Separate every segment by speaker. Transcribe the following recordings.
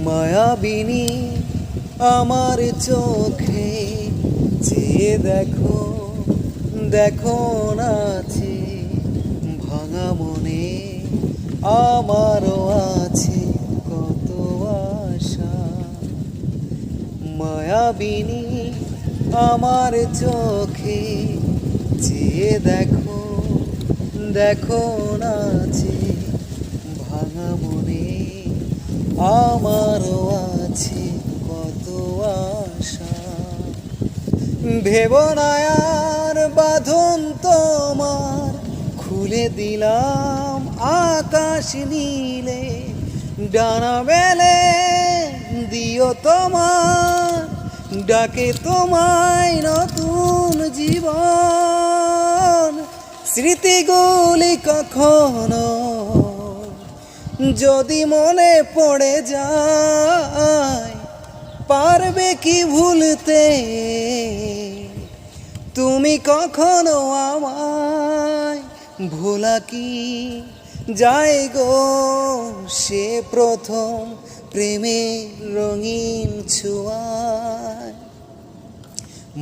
Speaker 1: মায়াবিনী আমার চোখে চেয়ে দেখো, দেখো নাচে ভাঙা মনে আমারও আছে কত আশা। মায়াবিনী আমার চোখে চেয়ে দেখো, দেখো নাচে ভাঙা মনে আমারও আছে কত আশা। ভেবো না আর বাঁধন তোমার, খুলে দিলাম আকাশ নীলে। ডানা মেলে দিও তোমার, ডাকে তোমায় নতুন জীবন। স্মৃতিগুলি কখনো যদি মনে পড়ে যায়, পারবে কি ভুলতে তুমি কখনো আমায়? ভোলা কি যায় গো সে প্রথম প্রেমের রঙিন ছোঁয়ায়।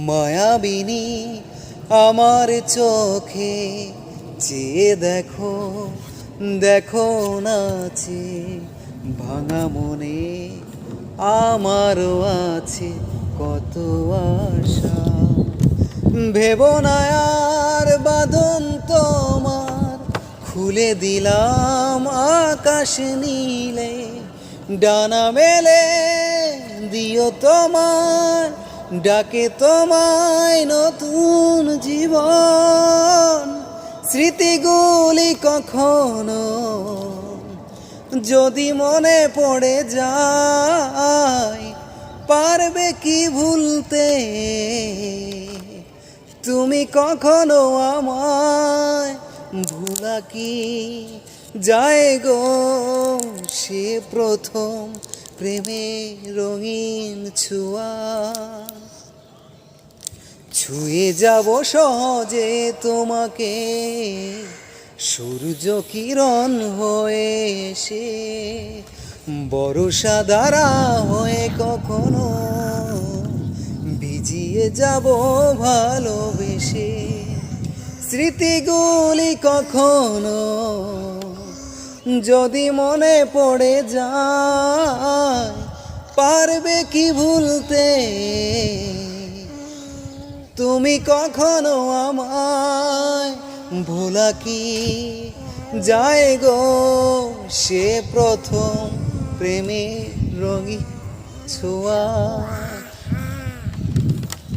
Speaker 1: মায়াবিনী আমার চোখে চেয়ে দেখো, দেখো নাচে ভাঙা মনে আমারও আছে কত আশা। ভেবো না আর বাঁধন তোমার, খুলে দিলাম আকাশ নীলে। ডানা মেলে দিও তোমার, ডাকে তোমায় নতুন জীবন। স্মৃতিগুলি কখনো যদি মনে পড়ে যায়, পারবে কি ভুলতে তুমি কখনো আমায়? ভোলা কি যায় গো সে প্রথম প্রেমের রঙিন ছোঁয়া। ছুঁয়ে যাব সহজে তোমাকে সূর্য কিরণ হয়ে এসে, বর্ষা ধারা হয়ে কখনো ভিজিয়ে যাব ভালোবেসে। স্মৃতিগুলি কখনো যদি মনে পড়ে যায়, পারবে কি ভুলতে তুমি কখনো আমায়? ভোলা কি যায় গো সে প্রথম প্রেমের রঙিন ছোঁয়া।